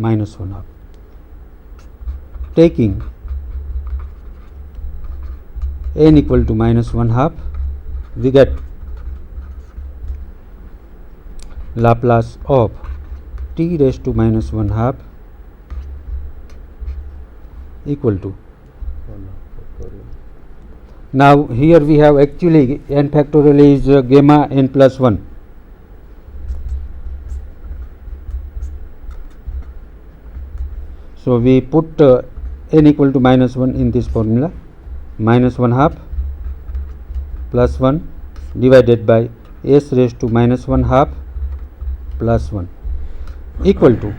minus 1 half. Taking n equal to minus 1 half, we get Laplace of t raised to minus 1 half equal to. Now here we have actually n factorial is gamma n plus 1. So we put n equal to minus 1 in this formula. Minus 1 half plus 1 divided by s raised to minus 1 half plus 1 equal to,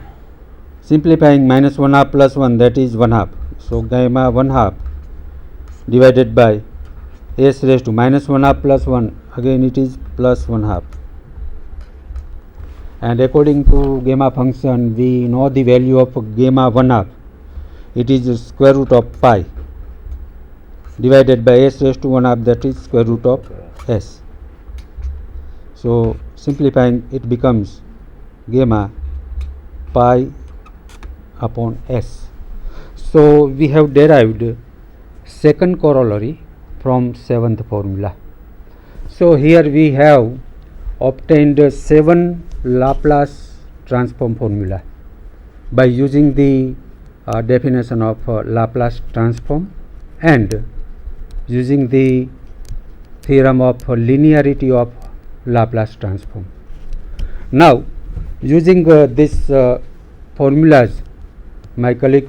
simplifying minus 1 half plus 1, that is 1 half. So gamma 1 half divided by s raised to minus 1 half plus 1, again it is plus 1 half. And according to gamma function, we know the value of gamma 1 half, it is the square root of pi divided by s raised to 1 half, that is square root of s. So simplifying, it becomes gamma pi upon s. So we have derived second corollary from seventh formula. So here we have obtained 7 Laplace transform formula by using the definition of Laplace transform and using the theorem of linearity of Laplace transform. Now using this formulas, my colleague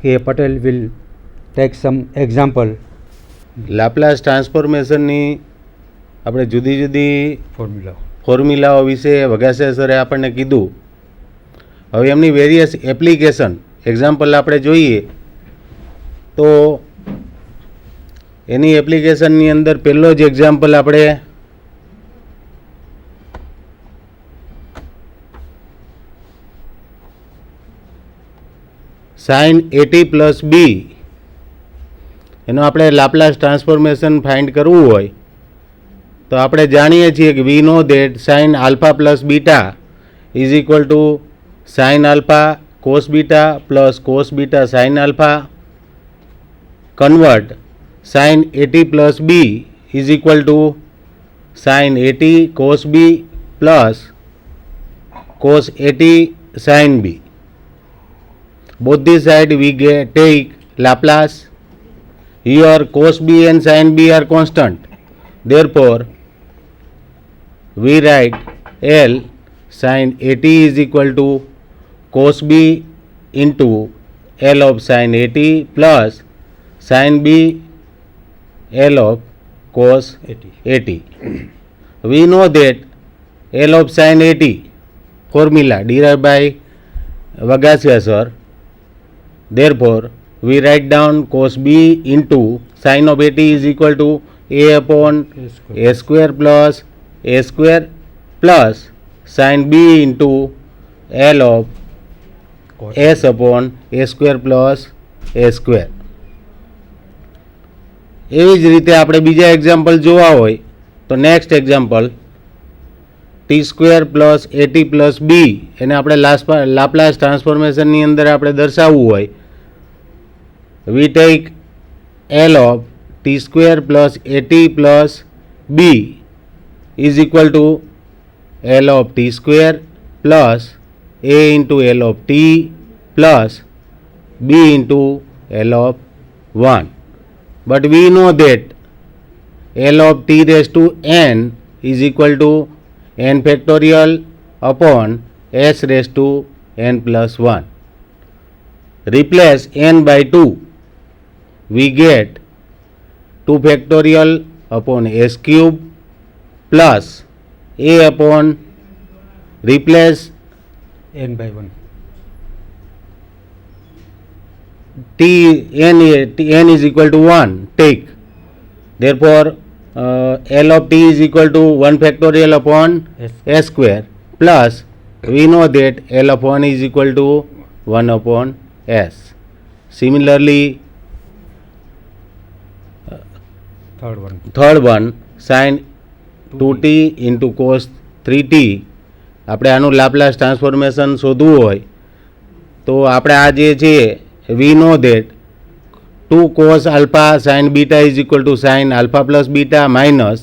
K. Patel will take some example. Laplace ટ્રાન્સફોર્મેશનની આપણે જુદી જુદી Formula. ફોર્મ્યુલાઓ વિશે વઘાસિયા સરે આપણને કીધું. હવે એમની વેરિયસ એપ્લિકેશન એક્ઝામ્પલ આપણે જોઈએ તો એની એપ્લિકેશનની અંદર પહેલો જ એક્ઝામ્પલ આપણે sin AT પ્લસ બી એનો આપણે લાપ્લાસ ટ્રાન્સફોર્મેશન ફાઇન્ડ કરવું હોય તો આપણે જાણીએ છીએ કે we know that sine alpha plus beta is equal to sine alpha cos beta plus cos beta sine alpha convert sine AT plus B is equal to sine AT cos B plus cos AT sine B. Both the side we take Laplace. Here cos b and sin b are constant. Therefore, we write L sin AT is equal to cos b into L of sin AT plus sin b L of cos AT. We know that L of sin AT formula derived by Vagasia sir. Therefore, we write down cos b into sin of AT is equal to a upon a square plus a square plus sin b into L of s upon a square plus a square. એવી જ રીતે આપણે બીજા example જોવા હોય તો next example T square plus AT plus B એને આપણે લાપ્લાસ ટ્રાન્સફોર્મેશનની અંદર આપણે દર્શાવવું હોય we take L of t square plus at plus b is equal to L of t square plus a into L of t plus b into L of 1. But we know that L of t raised to n is equal to n factorial upon s raised to n plus 1. Replace n by 2. We get 2 factorial upon s cube plus a upon, replace n by 1. n is equal to 1, take. Therefore, L of t is equal to 1 factorial upon s square plus we know that L of 1 is equal to 1 upon s. Similarly, third one sin 2t into cos 3t. આપણે આનું Laplace transformation શોધવું હોય તો આપણે આ જે છે વી know that 2 cos alpha sin beta is equal to sin alpha plus beta minus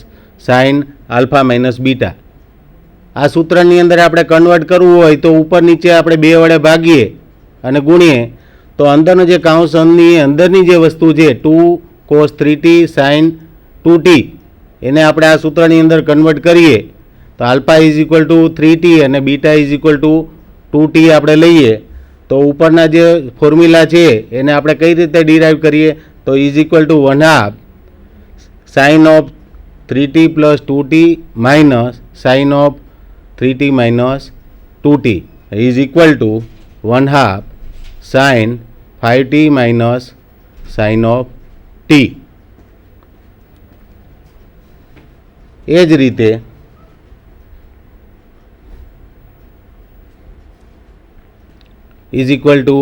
sin alpha minus beta. આ સૂત્રની અંદર આપણે કન્વર્ટ કરવું હોય તો ઉપર નીચે આપણે 2 વડે ભાગીએ અને ગુણીએ તો અંદરનો જે કૌંસની અંદરની જે વસ્તુ છે 2 cos 3t sin 2t એને આપણે આ સૂત્રની અંદર કન્વર્ટ કરીએ તો alpha is equal two 3t અને beta is equal two 2t આપણે લઈએ તો ઉપરના જે ફોર્મ્યુલા છે એને આપણે કઈ રીતે ડિરાઈવ કરીએ તો is equal to 1/2 sine of 3t plus 2t minus sine of 3t minus 2t is equal to 1/2 sine 5t minus sine of t. એ જ રીતે is equal to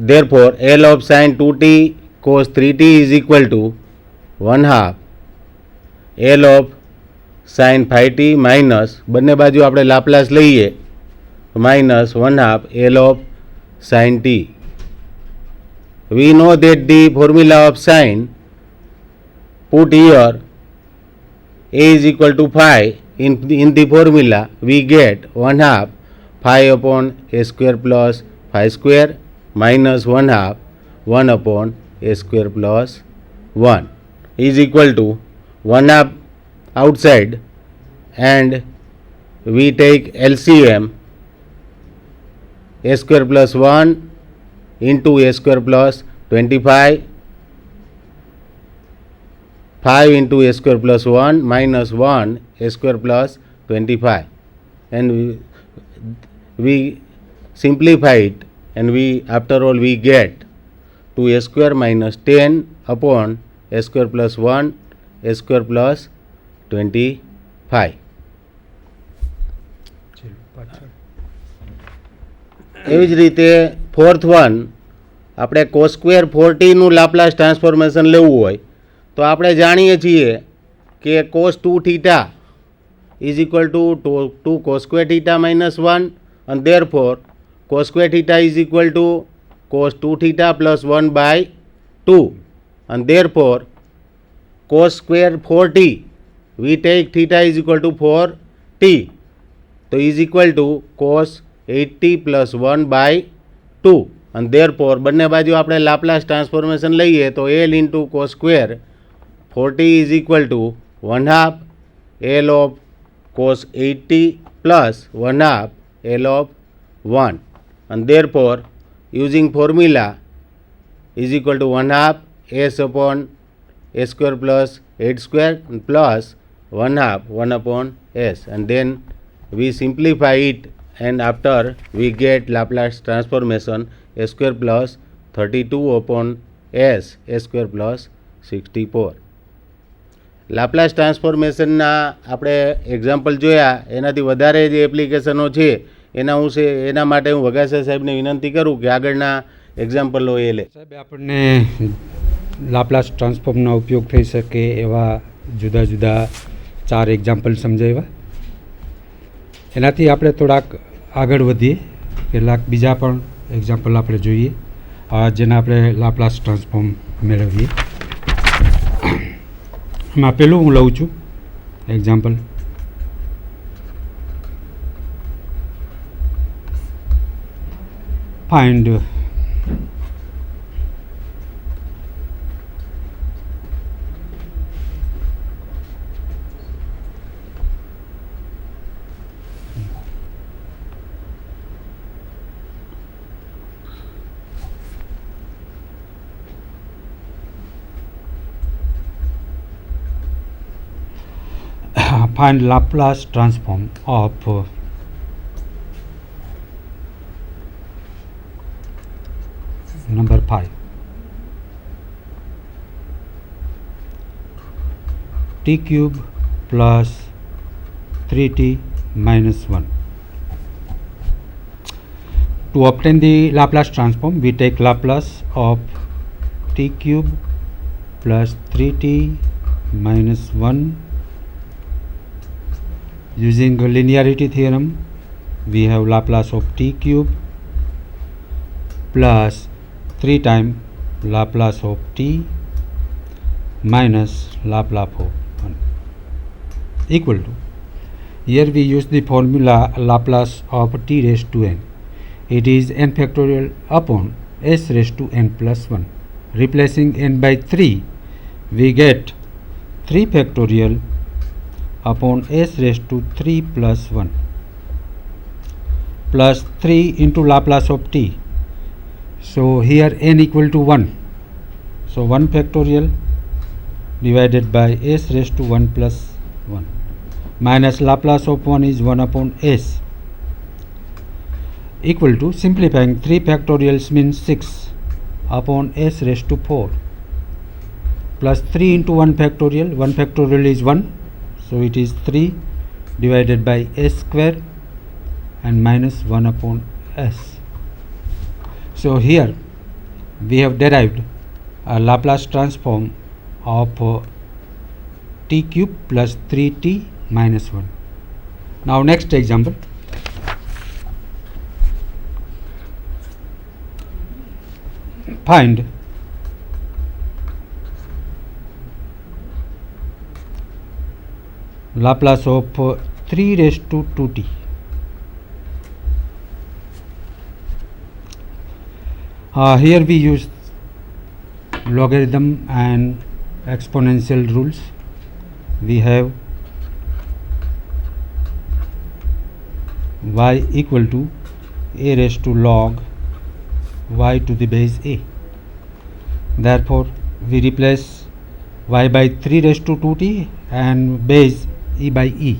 therefore L of sin 2t cos 3t is equal to 1/2 L of sin 5t minus બંને બાજુ આપણે Laplace લઈએ minus 1/2 L of sin t. We know that the formula of sin put here a is equal to 5 in the formula we get 1/2 5 upon a square plus 5 square minus 1/2 1 upon a square plus 1 is equal to 1/2 outside and we take LCM a square plus 1 into a square plus 25 5 into a square plus 1 minus 1 a square plus 25 and we simplify it and we after all we get 2 a square minus 10 upon a square plus 1 a square plus 25. એવી જ રીતે fourth one આપણે cos square 4t Laplace transformation લેવું હોય તો આપણે જાણીએ છીએ કે cos 2 theta is equal two 2 cos square theta minus 1 and therefore cos square theta is equal to cos 2 theta plus 1 by 2 and therefore cos square 4t we take theta is equal to 4t so is equal to cos 8t plus 1 by 2 and therefore બંને બાજુ આપણે Laplace transformation લઈએ તો L into cos square 4t is equal to 1/2 L of cos 8t plus 1/2 L of 1 and therefore using formula is equal to 1/2 s upon a square plus 8 square plus 1/2 1 upon s and then we simplify it and after we get Laplace transformation a square plus 32 upon s a square plus 64. Laplace ટ્રાન્સફોર્મેશનના આપણે example જોયા એનાથી વધારે જે એપ્લિકેશનો છે એના માટે હું વઘાસિયા સાહેબને વિનંતી કરું કે આગળના એક્ઝામ્પલો એ લે. સાહેબ આપણને લાપ્લાસ ટ્રાન્સફોર્મનો ઉપયોગ થઈ શકે એવા જુદા જુદા 4 એક્ઝામ્પલ સમજાવ્યા. એનાથી આપણે થોડાક આગળ વધીએ, કેટલાક બીજા પણ એક્ઝામ્પલ આપણે જોઈએ જેના આપણે લાપ્લાસ ટ્રાન્સફોર્મ મેળવીએ. એમાં પહેલું હું લઉં છું example. Find find Laplace transform of number 5 t cube plus 3t minus 1. To obtain the Laplace transform we take Laplace of t cube plus 3t minus 1. Using linearity theorem we have Laplace of t cube plus 3 times Laplace of t minus Laplace of 1 equal to, here we use the formula Laplace of t raised to n. It is n factorial upon s raised to n plus 1. Replacing n by 3, we get 3 factorial upon s raised to 3 plus 1 plus 3 into Laplace of t. So here n equal to 1. So 1 factorial divided by s raised to 1 plus 1 minus Laplace of 1 is 1 upon s equal to, simplifying 3 factorials means 6 upon s raised to 4 plus 3 into 1 factorial. 1 factorial is 1, so it is 3 divided by s square and minus 1 upon s. So here we have derived a Laplace transform of t cube plus 3t minus 1. Now next example. Find Laplace of 3 raised to 2t. Here we use logarithm and exponential rules. We have y equal to a raised to log y to the base a. Therefore we replace y by 3 raised to 2t and base e by e.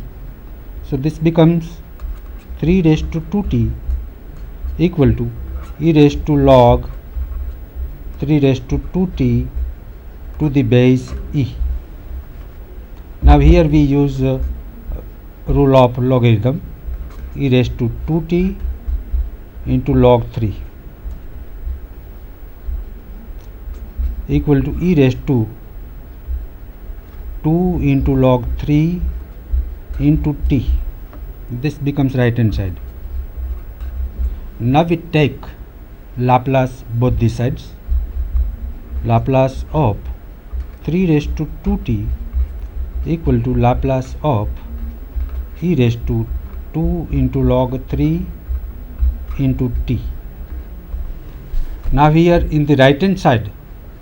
So this becomes 3 raised to 2t equal to e raised to log 3 raised to 2t to the base e. Now here we use rule of logarithm, e raised to 2t into log 3 equal to e raised to 2 into log 3 into t. This becomes right hand side. Now we take Laplace both the sides. Laplace of 3 raised to 2t equal to Laplace of e raised to 2 into log 3 into t. Now here in the right hand side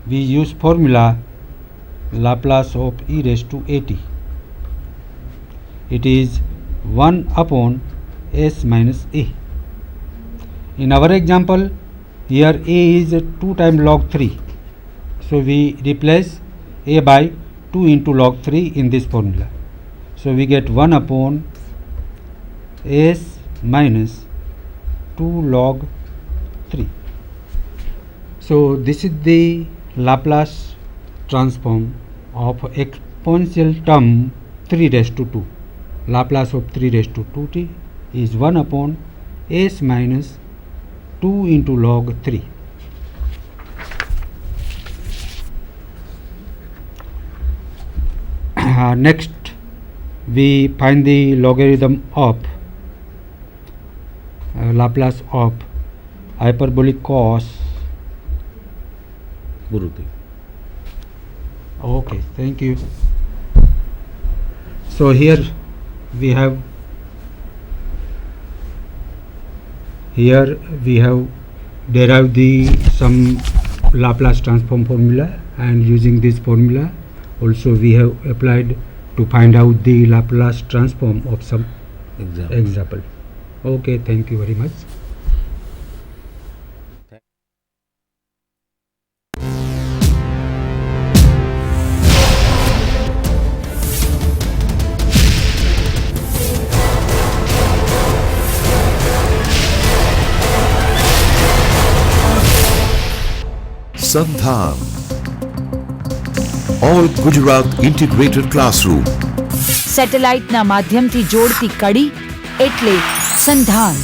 we use formula Laplace of e raised to at. It is 1 upon s minus a. In our example, here a is 2 times log 3. So we replace a by 2 into log 3 in this formula. So we get 1 upon s minus 2 log 3. So this is the Laplace transform of exponential term 3 raised to 2. Laplace of 3 raised to 2t is 1 upon s minus 2 into log 3. Next we find the logarithm of Laplace of hyperbolic cos. Gurudev. Okay, thank you. So here we have derived the some Laplace transform formula, and using this formula also we have applied to find out the Laplace transform of some example. Okay, thank you very much. Sandhan, All Gujarat Integrated Classroom. સેટેલાઇટના માધ્યમથી જોડતી કડી એટલે સંધાન.